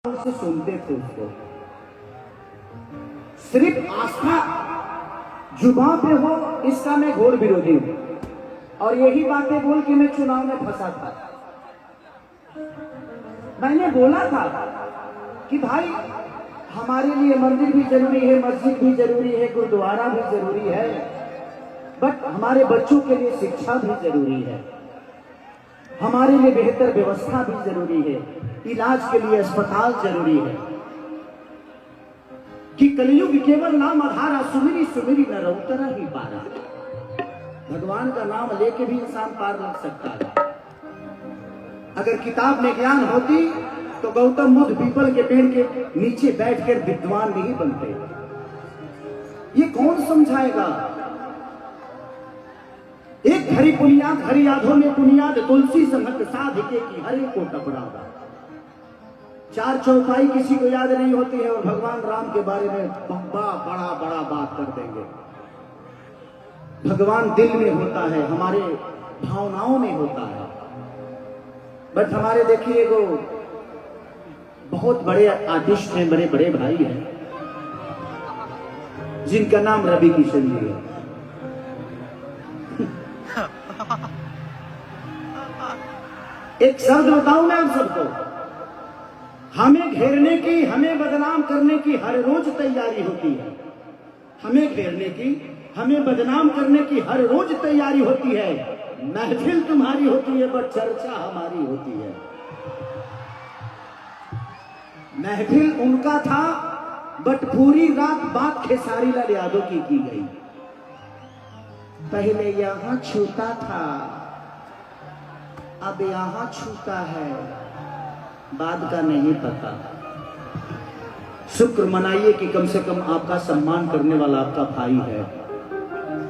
से सुनते थे उसको। सिर्फ आस्था जुबान पे हो इसका मैं घोर विरोधी हूं और यही बातें बोल के मैं चुनाव में फंसा था। मैंने बोला था कि भाई हमारे लिए मंदिर भी जरूरी है, मस्जिद भी जरूरी है, गुरुद्वारा भी जरूरी है, बट हमारे बच्चों के लिए शिक्षा भी जरूरी है, हमारे लिए बेहतर व्यवस्था भी जरूरी है, इलाज के लिए अस्पताल जरूरी है। कि कलयुग केवल नाम आधारा, सुमिरी सुमिरी न रउतरा ही पारा। भगवान का नाम लेके भी इंसान पार लग सकता है। अगर किताब में ज्ञान होती तो गौतम बुद्ध पीपल के पेड़ के नीचे बैठकर विद्वान नहीं बनते। ये कौन समझाएगा? एक हरि पुनियाद हरि यादों में पुनियाद, तुलसी संगत साधिके की हरे को टपरावा। चार चौपाई किसी को याद नहीं होती है और भगवान राम के बारे में बड़ा बड़ा बात कर देंगे। भगवान दिल में होता है, हमारे भावनाओं में होता है। बट हमारे देखिए वो बहुत बड़े आर्टिस्ट हैं, बड़े बड़े भाई हैं जिनका नाम रवि किशन जी है। एक शब्द बताऊं मैं आप सबको, हमें घेरने की, हमें बदनाम करने की हर रोज तैयारी होती है। हमें घेरने की, हमें बदनाम करने की हर रोज तैयारी होती है। महफिल तुम्हारी होती है बट चर्चा हमारी होती है। महफिल उनका था बट पूरी रात बात खेसारी लाल यादव की गई। पहले यहां छूता था, अब यहां छूता है, बाद का नहीं पता। शुक्र मनाइए कि कम से कम आपका सम्मान करने वाला आपका भाई है।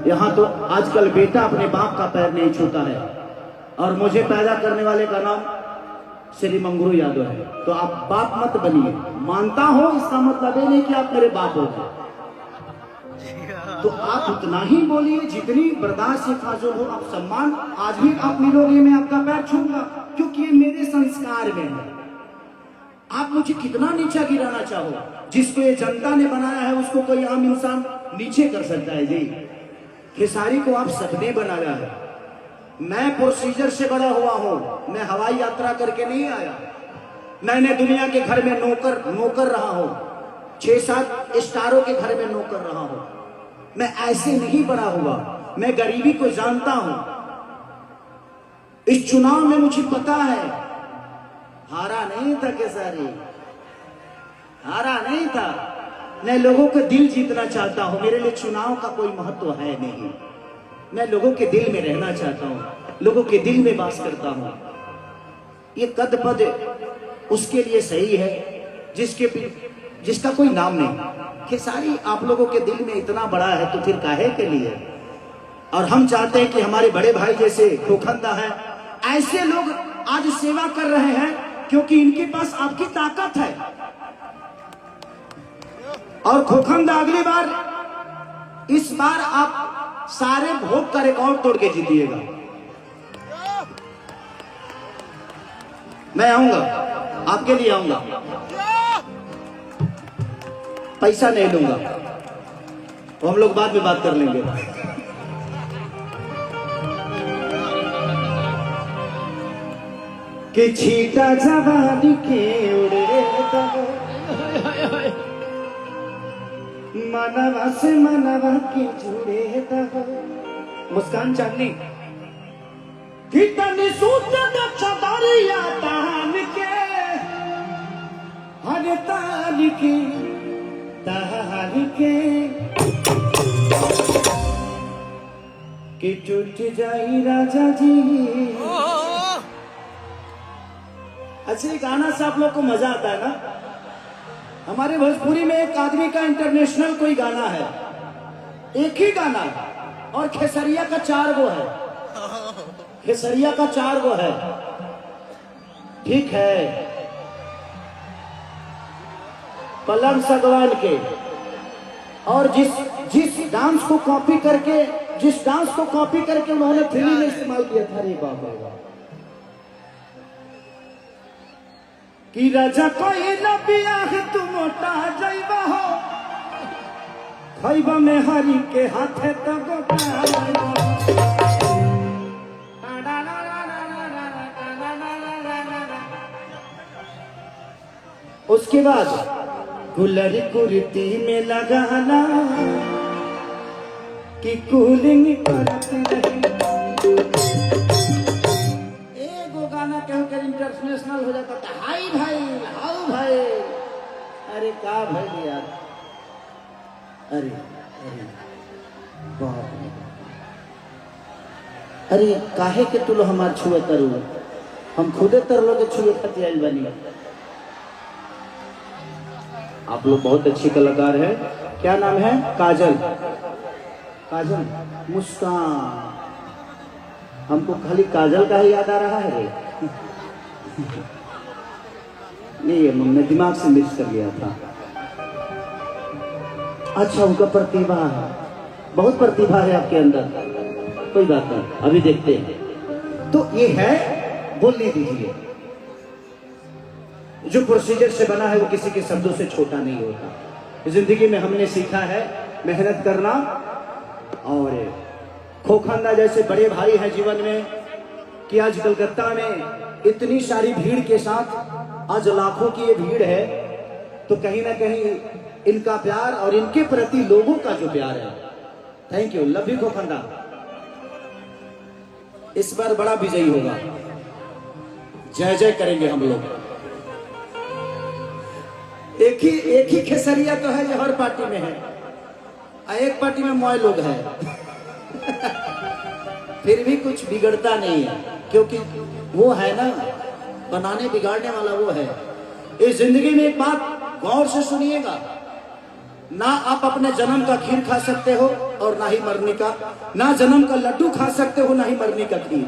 यहां तो आजकल बेटा अपने बाप का पैर नहीं छूता है और मुझे पैदा करने वाले का नाम श्री मंगरू यादव है। तो आप बाप मत बनिए। मानता हो इसका मतलब ये नहीं कि आप मेरे बाप हो गए। तो आप उतना ही बोलिए जितनी बर्दाश्त से फाजुल हो। आप सम्मान आज भी आप मिलोगे, मैं आपका पैर छूंगा क्योंकि ये मेरे संस्कार में है। आप मुझे कितना नीचा गिराना चाहो, जिसको ये जनता ने बनाया है उसको कोई आम इंसान नीचे कर सकता है जी। खेसारी को आप सपने बनाया है। मैं प्रोसीजर से बड़ा हुआ हूं, मैं हवाई यात्रा करके नहीं आया। मैंने दुनिया के घर में नौकर रहा हूं, 6-7 स्टारों के घर में नौकर रहा हूं। मैं ऐसे नहीं बड़ा हुआ, मैं गरीबी को जानता हूं। इस चुनाव में मुझे पता है, हारा नहीं था खेसारी, हारा नहीं था। मैं लोगों के दिल जीतना चाहता हूं। मेरे लिए चुनाव का कोई महत्व है नहीं। मैं लोगों के दिल में रहना चाहता हूं, लोगों के दिल में वास करता हूं। ये कद पद उसके लिए सही है जिसका कोई नाम नहीं। खेसारी आप लोगों के दिल में इतना बड़ा है तो फिर काहे के लिए? और हम चाहते हैं कि हमारे बड़े भाई जैसे खोखंदा है, ऐसे लोग आज सेवा कर रहे हैं क्योंकि इनके पास आपकी ताकत है। और खोखंदा अगली बार, इस बार आप सारे वोट का रिकॉर्ड तोड़ के जीतिएगा। मैं आऊंगा, आपके लिए आऊंगा, पैसा नहीं लूंगा, वो हम लोग बाद में बात कर लेंगे। कि छीटा जवानी के उड़े तब मनवा से मनवा के जुड़े तब। मुस्कान चांदनी कि तनी सूत चदरिया तान के, हर तान के तान के, कि टूट जाई राजा जी। अच्छे गाना से आप लोग को मजा आता है ना? हमारे भोजपुरी में एक आदमी का इंटरनेशनल कोई गाना है, एक ही गाना है, और खेसरिया का 4 गो है। खेसरिया का 4 गो है, ठीक है। पलंग सगवान के, और जिस डांस को कॉपी करके उन्होंने फिल्म में इस्तेमाल किया था। अरे बाप रे बाप, कि राजा कोई न बियाह तू मोटा जाइबा हो खइबा में हरी के हाथे तो गोटा। उसके बाद गुलरी कुर्ती में लगाना कि कूलिंग करते रहे। एगो गाना कहूँ कर इंटरनेशनल हो जाता था, हाई भाई हाउ भाई। अरे का भाई यार, अरे अरे बाप रे, अरे काहे के तू लो हमार छुए करू, हम खुदे तर लोग छुए खाती आइल बनी। आप लोग बहुत अच्छी कलाकार है। क्या नाम है? काजल। काजल मुस्कान, हमको खाली काजल का ही याद आ रहा है। नहीं, मैं दिमाग से मिक्स कर लिया था। अच्छा, उनका प्रतिभा है, बहुत प्रतिभा है आपके अंदर। कोई बात नहीं, अभी देखते हैं। तो ये है, बोलने दीजिए। जो प्रोसीजर से बना है वो किसी के शब्दों से छोटा नहीं होता। जिंदगी में हमने सीखा है मेहनत करना, और खोखंदा जैसे बड़े भाई हैं जीवन में कि आज कलकत्ता में इतनी सारी भीड़ के साथ आज लाखों की ये भीड़ है, तो कहीं ना कहीं इनका प्यार और इनके प्रति लोगों का जो प्यार है, थैंक यू, लव यू खोखंदा। इस बार बड़ा विजयी होगा, जय जय करेंगे हम लोग। एक ही खेसरिया तो है जो हर पार्टी में है, एक पार्टी में मोय लोग हैं। फिर भी कुछ बिगड़ता नहीं है, क्योंकि वो है ना, बनाने बिगाड़ने वाला वो है। इस जिंदगी में एक बात गौर से सुनिएगा, ना आप अपने जन्म का खीर खा सकते हो और ना ही मरने का, ना जन्म का लड्डू खा सकते हो ना ही मरने का खीर,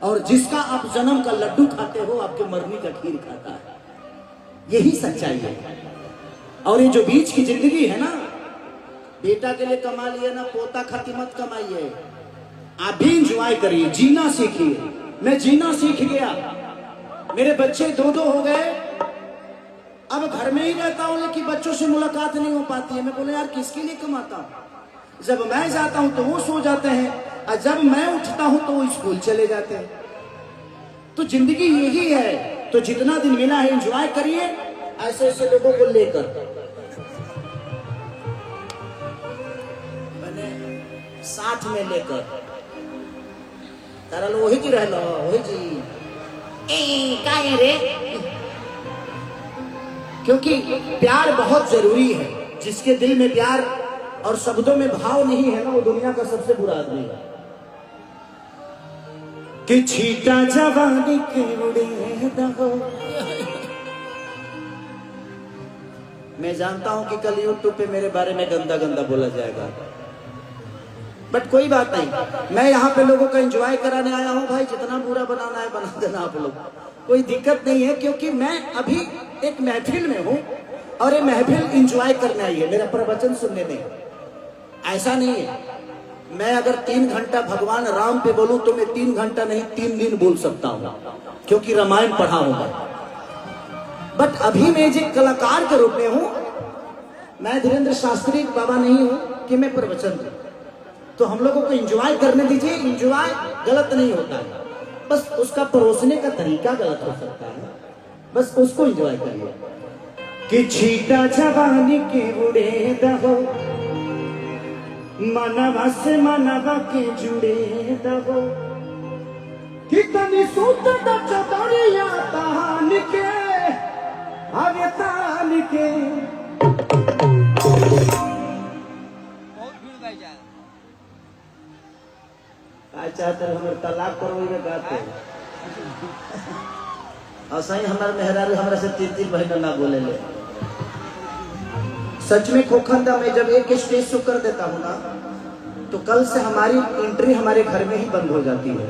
और जिसका आप जन्म का लड्डू खाते हो आपके मरने का खीर खाता है। यही सच्चाई है। और ये जो बीच की जिंदगी है ना, बेटा के लिए कमा लिया ना, पोता खाती मत कमाइए, आप भी इंजॉय करिए, जीना सीखिए। मैं जीना सीख गया, मेरे बच्चे दो हो गए, अब घर में ही रहता हूं, लेकिन बच्चों से मुलाकात नहीं हो पाती है। मैं बोले यार किसके लिए कमाता हूं, जब मैं जाता हूं तो वो सो जाते हैं, और जब मैं उठता हूं तो वो स्कूल चले जाते हैं। तो जिंदगी यही है, तो जितना दिन मिला है एंजॉय करिए, ऐसे ऐसे लोगों को लेकर। मैंने साथ में लेकर तारा लो वही जी रह लो, वही जी का रे, क्योंकि प्यार बहुत जरूरी है। जिसके दिल में प्यार और शब्दों में भाव नहीं है ना, वो दुनिया का सबसे बुरा आदमी है। कि छीटा जवानी के उड़े दहो। मैं जानता हूं कि कल यूट्यूब पे मेरे बारे में गंदा गंदा बोला जाएगा, बट कोई बात नहीं, मैं यहाँ पे लोगों का एंजॉय कराने आया हूँ भाई। जितना बुरा बनाना है बना देना आप लोग, कोई दिक्कत नहीं है, क्योंकि मैं अभी एक महफिल में हूँ और ये महफिल एंजॉय करने आई है, मेरा प्रवचन सुनने में। ऐसा नहीं है, मैं अगर 3 घंटा भगवान राम पे बोलूं तो मैं 3 घंटा नहीं 3 दिन बोल सकता हूं, क्योंकि रामायण पढ़ा होगा। बट अभी मैं जो कलाकार के रूप में हूं, मैं धीरेन्द्र शास्त्री बाबा नहीं हूं कि मैं प्रवचन दूं। तो हम लोगों को एंजॉय करने दीजिए। एंजॉय गलत नहीं होता है, बस उसका परोसने का तरीका गलत हो सकता है, बस उसको एंजॉय करिए। कि छीटा जवानी के उड़े दहो, मनवा से मनवा के जुड़े दहो, कितनी सूत चतरिया तान के आगे तान के। चाहते हमारे तलाक पर वही गाते ऐसा ही हमारे मेहरारू हमारे से 3 महीना ना बोले ले। सच में खोखंदा में जब एक स्टेज शो कर देता हूँ ना, तो कल से हमारी एंट्री हमारे घर में ही बंद हो जाती है।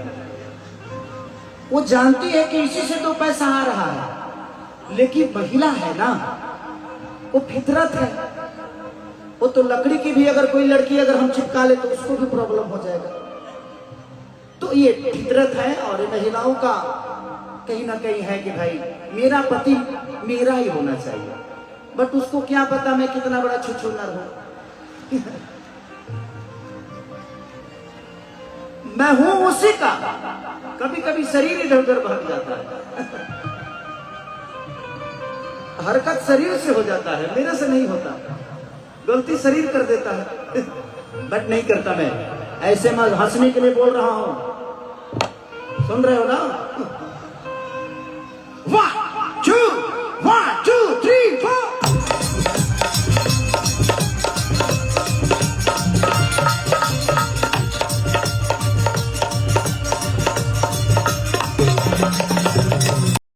वो जानती है कि इसी से 2 पैसा आ रहा है, लेकिन महिला है ना, वो फितरत है। वो तो लकड़ी की भी अगर कोई लड़की अगर हम चिपका ले तो उसको भी प्रॉब्लम हो जाएगा। तो ये फितरत है और महिलाओं का कहीं ना कहीं है कि भाई मेरा पति मेरा ही होना चाहिए, बट उसको क्या पता मैं कितना बड़ा छुछुनर हूं। मैं हूं उसी का, कभी कभी शरीर इधर उधर भटक जाता है। हरकत शरीर से हो जाता है, मेरे से नहीं होता, गलती शरीर कर देता है। बट नहीं करता मैं, ऐसे मैं हंसने के लिए बोल रहा हूं, सुन रहे हो ना।